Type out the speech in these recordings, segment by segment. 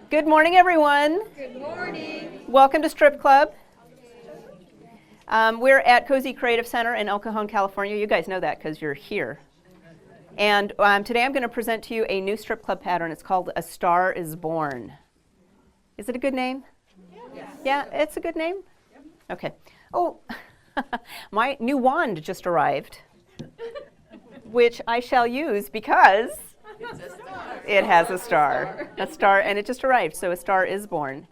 Good morning, everyone. Good morning. Welcome to Strip Club. We're at Cozy Creative Center in El Cajon, California. You guys know that because you're here. And today I'm going to present to you a new strip club pattern. It's called A Star is Born. Is it a good name? Yes. Yeah, it's a good name? Yep. Okay. Oh, my new wand just arrived, which I shall use because it has a star. A star, and it just arrived, so a star is born.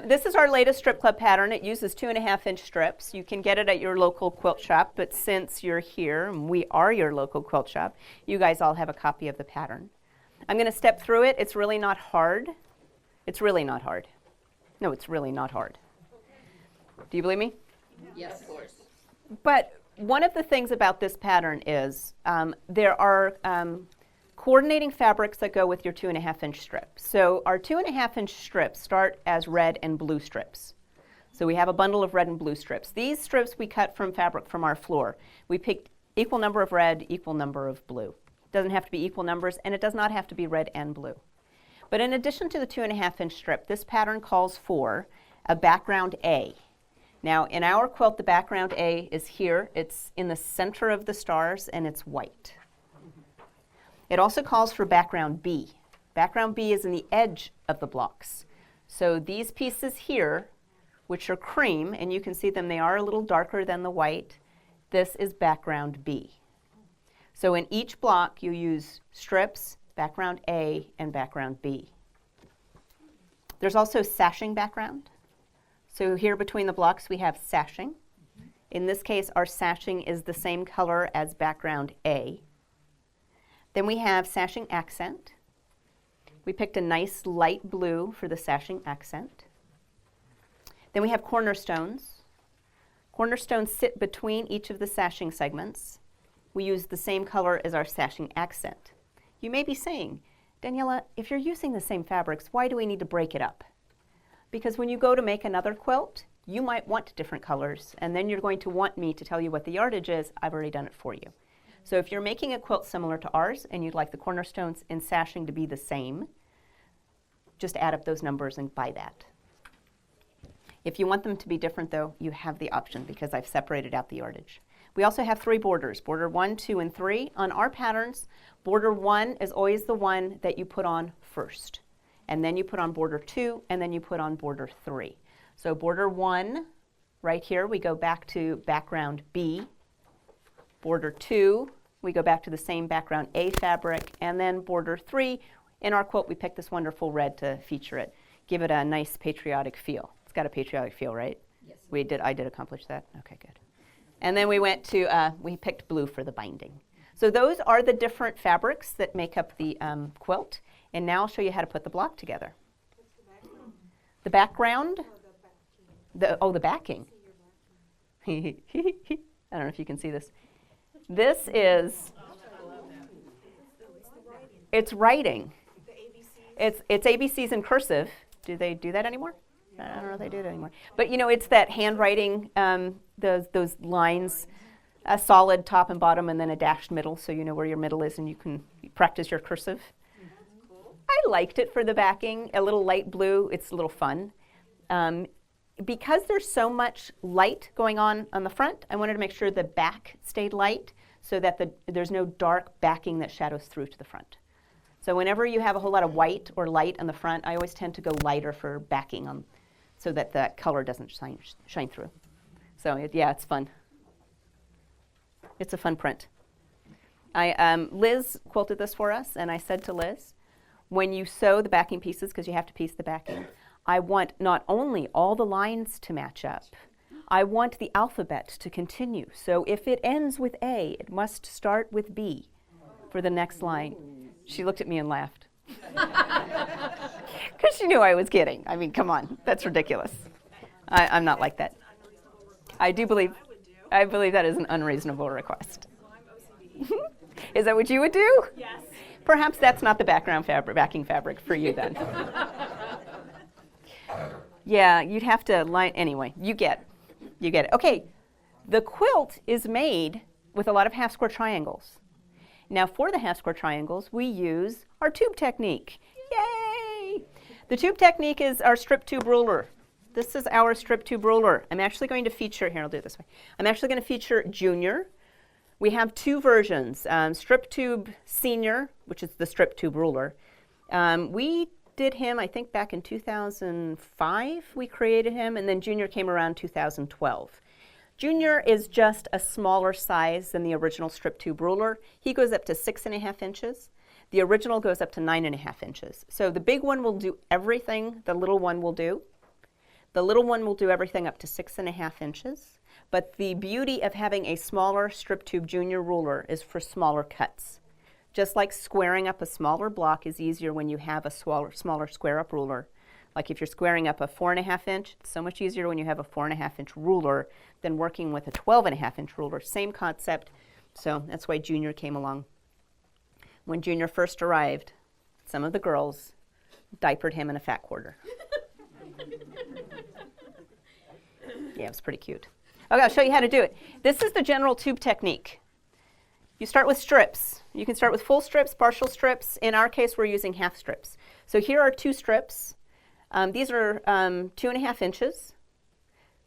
This is our latest strip club pattern. It uses 2.5-inch strips. You can get it at your local quilt shop, but since you're here, and we are your local quilt shop, you guys all have a copy of the pattern. I'm going to step through it. It's really not hard. It's really not hard. No, it's really not hard. Do you believe me? Yes, of course. But one of the things about this pattern is there are coordinating fabrics that go with your 2.5-inch strip. So our 2.5-inch strips start as red and blue strips. So we have a bundle of red and blue strips. These strips we cut from fabric from our floor. We picked equal number of red, equal number of blue. It doesn't have to be equal numbers, and it does not have to be red and blue. But in addition to the 2.5-inch strip, this pattern calls for a background A. Now in our quilt, the background A is here. It's in the center of the stars, and it's white. It also calls for background B. Background B is in the edge of the blocks. So these pieces here, which are cream, and you can see them, they are a little darker than the white. This is background B. So in each block, you use strips, background A, and background B. There's also sashing background. So here between the blocks, we have sashing. In this case, our sashing is the same color as background A. Then we have sashing accent. We picked a nice light blue for the sashing accent. Then we have cornerstones. Cornerstones sit between each of the sashing segments. We use the same color as our sashing accent. You may be saying, Daniela, if you're using the same fabrics, why do we need to break it up? Because when you go to make another quilt, you might want different colors, and then you're going to want me to tell you what the yardage is. I've already done it for you. So if you're making a quilt similar to ours and you'd like the cornerstones and sashing to be the same, just add up those numbers and buy that. If you want them to be different though, you have the option because I've separated out the yardage. We also have 3 borders, border 1, 2, and 3. On our patterns, border 1 is always the one that you put on first. And then you put on border 2, and then you put on border 3. So border 1, right here, we go back to background B. Border 2, we go back to the same background A fabric, and then border 3, in our quilt we picked this wonderful red to feature it. Give it a nice patriotic feel. It's got a patriotic feel, right? Yes. I did accomplish that? Okay, good. And then we went to, we picked blue for the binding. So those are the different fabrics that make up the quilt, and now I'll show you how to put the block together. The background? The backing. I don't know if you can see this. This is, it's writing. It's ABCs in cursive. Do they do that anymore? I don't know if they do it anymore. But you know, it's that handwriting, those lines, a solid top and bottom and then a dashed middle, so you know where your middle is and you can practice your cursive. I liked it for the backing, a little light blue. It's a little fun. Because there's so much light going on the front, I wanted to make sure the back stayed light so that there's no dark backing that shadows through to the front. So whenever you have a whole lot of white or light on the front, I always tend to go lighter for backing so that the color doesn't shine through. So yeah, it's fun. It's a fun print. Liz quilted this for us, and I said to Liz, when you sew the backing pieces, because you have to piece the backing, I want not only all the lines to match up, I want the alphabet to continue. So if it ends with A, it must start with B for the next line. She looked at me and laughed. Because she knew I was kidding. I mean, come on, that's ridiculous. I'm not like that. I believe that is an unreasonable request. Is that what you would do? Yes. Perhaps that's not the backing fabric for you then. Yeah, you'd have to line, anyway, you get it. Okay, the quilt is made with a lot of half square triangles. Now for the half square triangles, we use our tube technique. Yay! The tube technique is our strip tube ruler. This is our strip tube ruler. I'm actually going to feature, here, I'll do it this way. I'm actually going to feature Junior. We have two versions, strip tube senior, which is the strip tube ruler. We did him, I think, back in 2005, we created him, and then Junior came around 2012. Junior is just a smaller size than the original strip tube ruler. He goes up to 6.5 inches. The original goes up to 9.5 inches. So the big one will do everything the little one will do. The little one will do everything up to 6.5 inches. But the beauty of having a smaller strip tube Junior ruler is for smaller cuts. Just like squaring up a smaller block is easier when you have a smaller square up ruler. Like if you're squaring up a 4.5 inch, it's so much easier when you have a 4.5 inch ruler than working with a 12.5 inch ruler. Same concept, so that's why Junior came along. When Junior first arrived, some of the girls diapered him in a fat quarter. Yeah, it was pretty cute. Okay, I'll show you how to do it. This is the general tube technique. You start with strips. You can start with full strips, partial strips. In our case, we're using half strips. So here are 2 strips. These are 2.5 inches,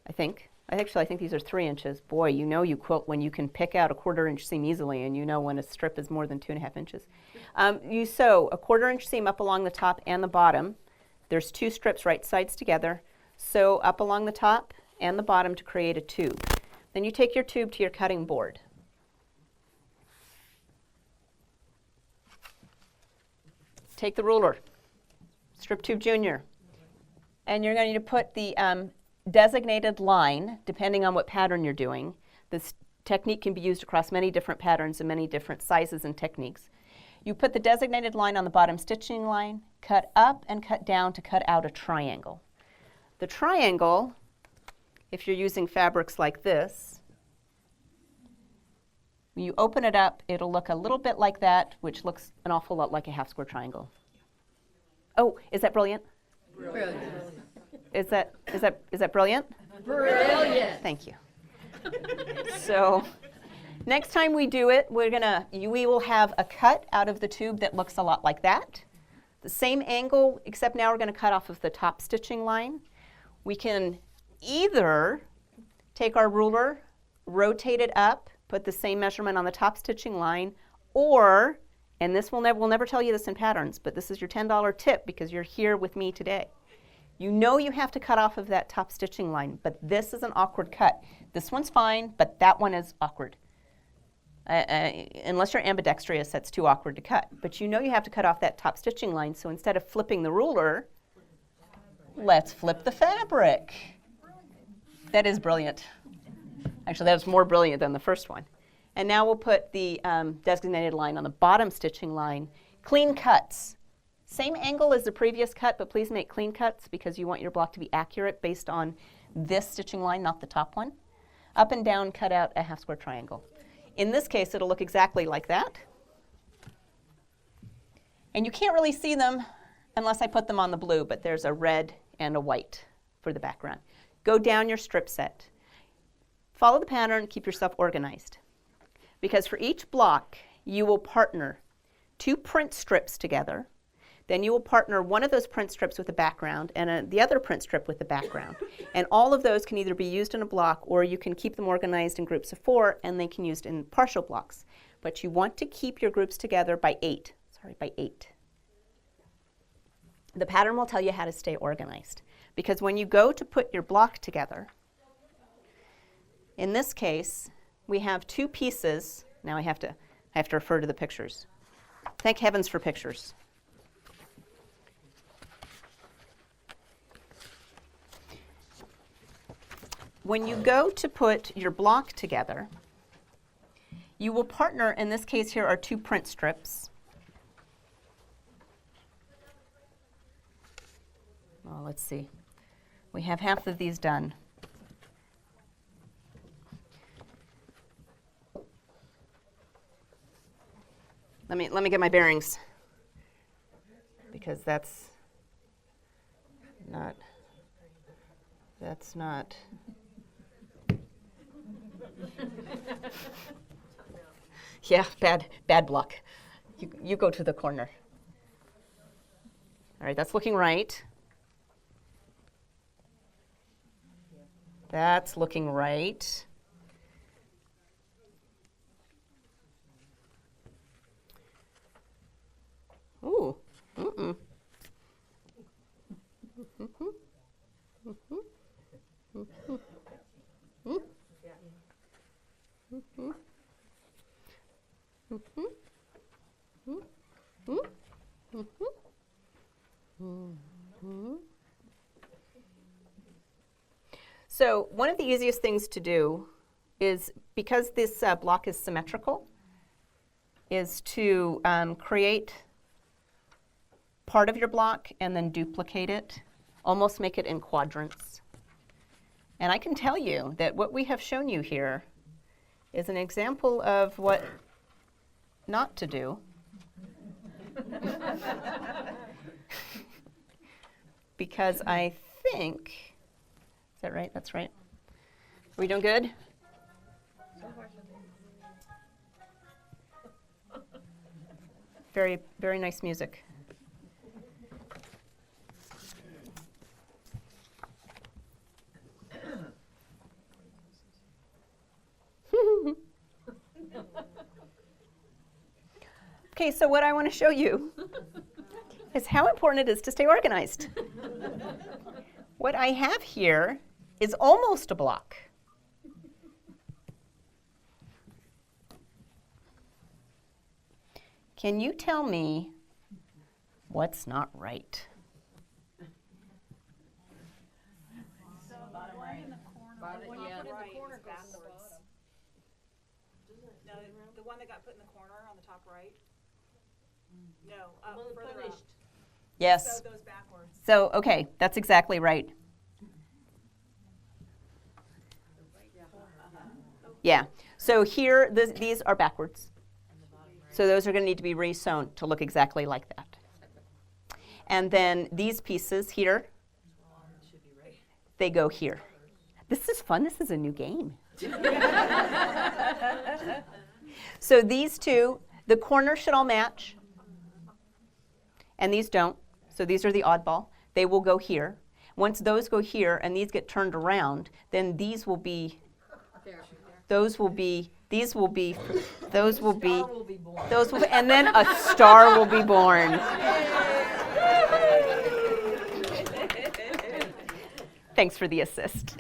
I think. I think these are 3 inches. Boy, you know you quilt when you can pick out a 1/4 inch seam easily, and you know when a strip is more than 2.5 inches. You sew a 1/4 inch seam up along the top and the bottom. There's 2 strips right sides together. Sew up along the top and the bottom to create a tube. Then you take your tube to your cutting board. Take the ruler, strip tube Junior, and you're going to put the designated line, depending on what pattern you're doing. This technique can be used across many different patterns and many different sizes and techniques. You put the designated line on the bottom stitching line, cut up and cut down to cut out a triangle. The triangle, if you're using fabrics like this, when you open it up, it'll look a little bit like that, which looks an awful lot like a half square triangle. Oh, is that brilliant? Brilliant. Is that brilliant? Brilliant. Thank you. So next time we do it, we will have a cut out of the tube that looks a lot like that. The same angle, except now we're going to cut off of the top stitching line. We can either take our ruler, rotate it up, put the same measurement on the top stitching line, or, and this we'll never tell you this in patterns, but this is your $10 tip because you're here with me today. You know you have to cut off of that top stitching line, but this is an awkward cut. This one's fine, but that one is awkward. Unless you're ambidextrous, that's too awkward to cut. But you know you have to cut off that top stitching line, so instead of flipping the ruler, let's flip the fabric. That is brilliant. Actually, that was more brilliant than the first one. And now we'll put the designated line on the bottom stitching line. Clean cuts. Same angle as the previous cut, but please make clean cuts because you want your block to be accurate based on this stitching line, not the top one. Up and down, cut out a half square triangle. In this case, it'll look exactly like that. And you can't really see them unless I put them on the blue, but there's a red and a white for the background. Go down your strip set. Follow the pattern, keep yourself organized. Because for each block, you will partner 2 print strips together. Then you will partner one of those print strips with a background and the other print strip with the background. And all of those can either be used in a block or you can keep them organized in groups of 4 and they can be used in partial blocks. But you want to keep your groups together by 8. The pattern will tell you how to stay organized. Because when you go to put your block together, in this case, we have 2 pieces. Now I have to refer to the pictures. Thank heavens for pictures. When you go to put your block together, you will partner, in this case here are 2 print strips. Well, let's see. We have half of these done. Let me get my bearings because that's not. Yeah, bad luck. You go to the corner. All right, that's looking right. That's looking right. Ooh. Mm-mm. So one of the easiest things to do is, because this block is symmetrical, is to create part of your block and then duplicate it, almost make it in quadrants. And I can tell you that what we have shown you here is an example of what not to do. Because I think, is that right? That's right. Are we doing good? Very, very nice music. Okay, so what I want to show you is how important it is to stay organized. What I have here is almost a block. Can you tell me what's not right? The one that got put in the corner on the top right? No, further up. Yes. So it goes backwards. So, okay, that's exactly right. Yeah. So here, these are backwards. So those are going to need to be re-sewn to look exactly like that. And then these pieces here, they go here. This is fun. This is a new game. So these two, the corners should all match. And these don't. So these are the oddball. They will go here. Once those go here and these get turned around, then these will be, those will be, these will be, those will be, those will be, and then a star will be born. Thanks for the assist.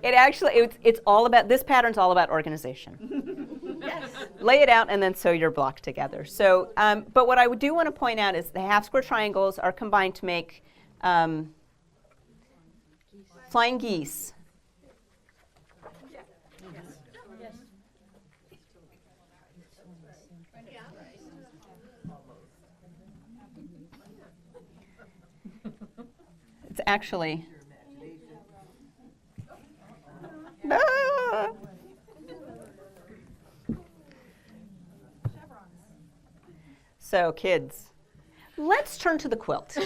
It actually, it's all about, this pattern's all about organization. Yes. Lay it out and then sew your block together. So, but what I do want to point out is the half square triangles are combined to make flying geese. It's actually. Ah. So kids, let's turn to the quilt.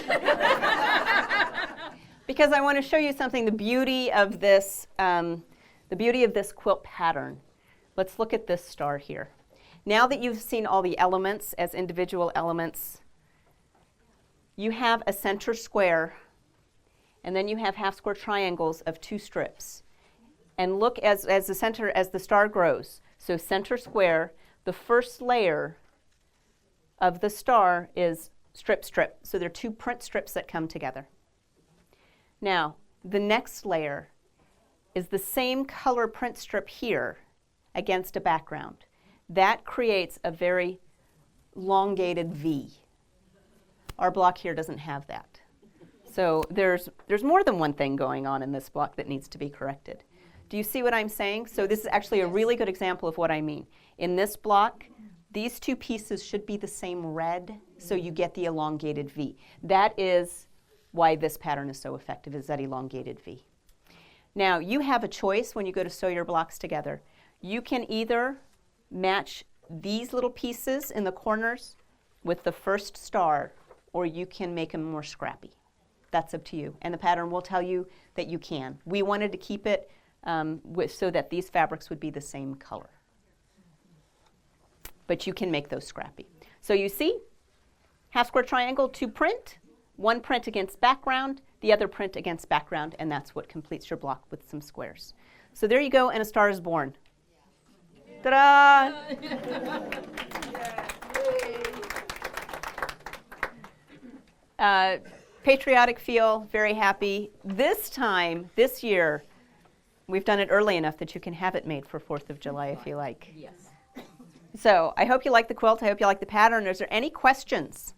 Because I want to show you something, the beauty of this quilt pattern. Let's look at this star here. Now that you've seen all the elements as individual elements, you have a center square, and then you have half square triangles of 2 strips. And look as the center, as the star grows. So center square, the first layer of the star is strip, strip. So there are 2 print strips that come together. Now, the next layer is the same color print strip here against a background. That creates a very elongated V. Our block here doesn't have that. So there's more than one thing going on in this block that needs to be corrected. Do you see what I'm saying? So this is actually a really good example of what I mean. In this block, these 2 pieces should be the same red, so you get the elongated V. That is why this pattern is so effective, is that elongated V. Now, you have a choice when you go to sew your blocks together. You can either match these little pieces in the corners with the first star, or you can make them more scrappy. That's up to you. And the pattern will tell you that you can. We wanted to keep it so that these fabrics would be the same color. But you can make those scrappy. So you see, half square triangle, 2 print, 1 print against background, the other print against background, and that's what completes your block with some squares. So there you go, and a star is born. Ta-da! Patriotic feel, very happy. This time, this year, we've done it early enough that you can have it made for 4th of July if you like. Yes. So I hope you like the quilt. I hope you like the pattern. Is there any questions?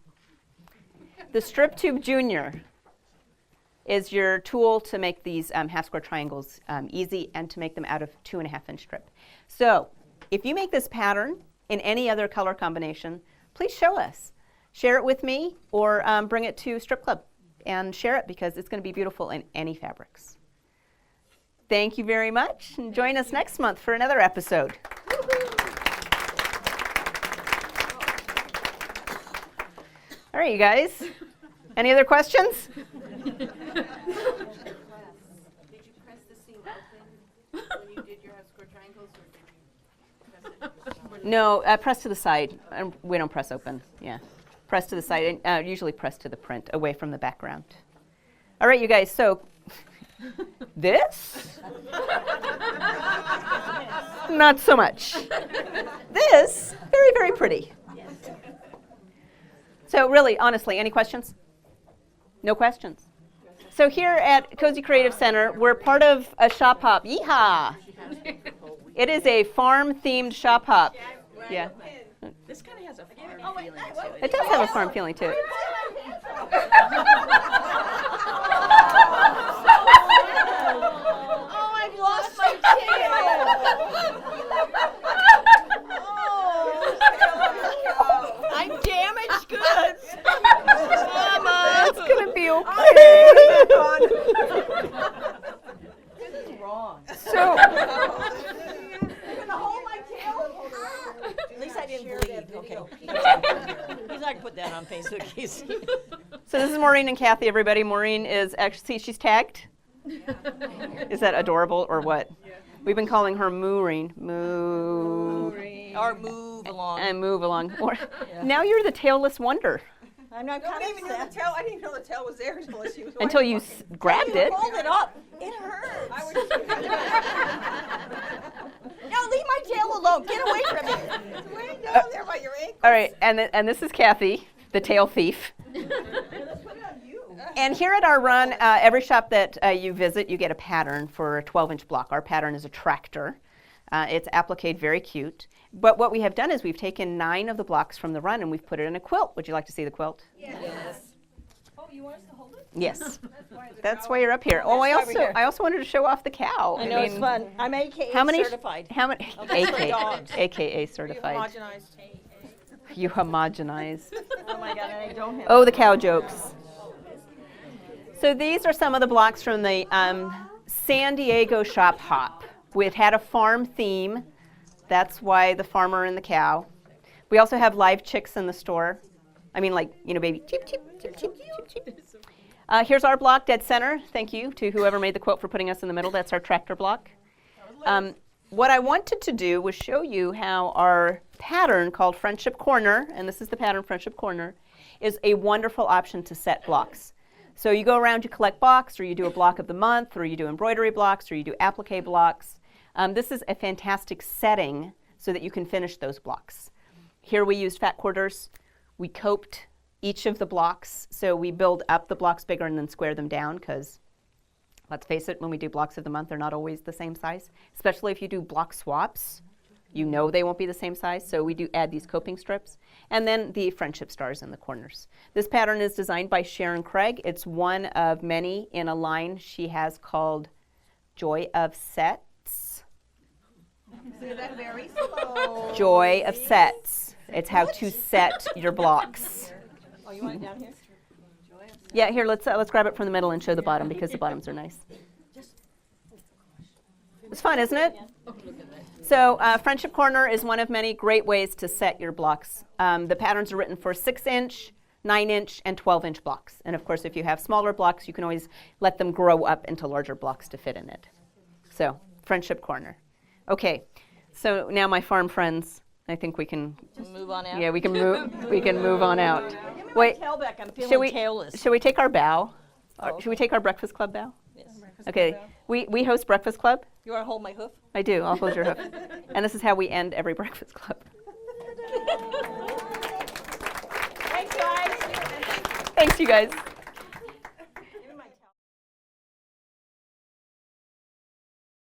The Strip Tube Junior is your tool to make these half square triangles easy and to make them out of 2.5-inch strip. So if you make this pattern in any other color combination, please show us. Share it with me or bring it to Strip Club and share it because it's going to be beautiful in any fabrics. Thank you very much, and join us next month for another episode. All right, you guys. Any other questions? Did you press the seam open when you did your half square triangles, or did you press it? No, press to the side. We don't press open. Yeah, press to the side. And usually press to the print, away from the background. All right, you guys. So this, not so much. This, very, very pretty. So really, honestly, any questions? No questions. So here at Cozy Creative Center, we're part of a shop hop. Yeehaw! It is a farm-themed shop hop. Yeah. This kind of has a farm feeling to it. It does have a farm feeling to it. Oh, I've lost my tail. Oh, I'm damaged goods. Mama. It's going to be okay. This is wrong. So, At least I didn't bleed. Okay. He's not gonna put that on Facebook. so this is Maureen and Kathy, everybody. Maureen is actually, see, she's tagged. Is that adorable or what? We've been calling her MOOOO-reen. Moo. Or move along. And move along. Or, now you're the tailless wonder I'm not I didn't even know the tail. I didn't even know the tail was there until she was. until you grabbed it. Hold it up. It hurts. I was No, leave my tail alone. Get away from me. way down there by your ankle. All right, and this is Kathy, the tail thief. And here at our run, every shop that you visit, you get a pattern for a 12-inch block. Our pattern is a tractor. It's appliqued, very cute. But what we have done is we've taken 9 of the blocks from the run and we've put it in a quilt. Would you like to see the quilt? Yes. Oh, you want us to hold it? Yes. That's why you're up here. Oh, I also wanted to show off the cow. I know it's fun. I'm AKA How many? certified. How many? that's for dogs. AKA certified. Homogenized. You homogenized. Oh my God, I don't have. Oh, the cow jokes. So these are some of the blocks from the San Diego shop hop. It had a farm theme. That's why the farmer and the cow. We also have live chicks in the store. I mean, like, baby. Cheep, cheep, cheep, cheep, cheep, cheep. Here's our block, dead center. Thank you to whoever made the quilt for putting us in the middle. That's our tractor block. What I wanted to do was show you how our pattern called Friendship Corner, and this is the pattern Friendship Corner, is a wonderful option to set blocks. So you go around, you collect blocks, or you do a block of the month, or you do embroidery blocks, or you do applique blocks. This is a fantastic setting so that you can finish those blocks. Here we used fat quarters. We coped each of the blocks, so we build up the blocks bigger and then square them down because, let's face it, when we do blocks of the month, they're not always the same size, especially if you do block swaps. You know they won't be the same size, so we do add these coping strips. And then the friendship stars in the corners. This pattern is designed by Sharyn Craig. It's one of many in a line she has called Joy of Sets. Say that very slow. Joy of Sets. It's how to set your blocks. Oh, you want it down here? Yeah, here, let's grab it from the middle and show the bottom because the bottoms are nice. It's fun, isn't it? So Friendship Corner is one of many great ways to set your blocks. The patterns are written for 6-inch, 9-inch, and 12-inch blocks. And of course, if you have smaller blocks, you can always let them grow up into larger blocks to fit in it. So, Friendship Corner. Okay, so now my farm friends, I think we can, Move on out. yeah, we can move on out. Give me Wait, my tail back. I'm Shall feeling we, tailless. shall we take our bow? Should we take our Breakfast Club bow? Yes. Okay, we host Breakfast Club. You want to hold my hoof? I do, I'll hold your hoof. And this is how we end every Breakfast Club. Thanks, guys. Thanks, you guys.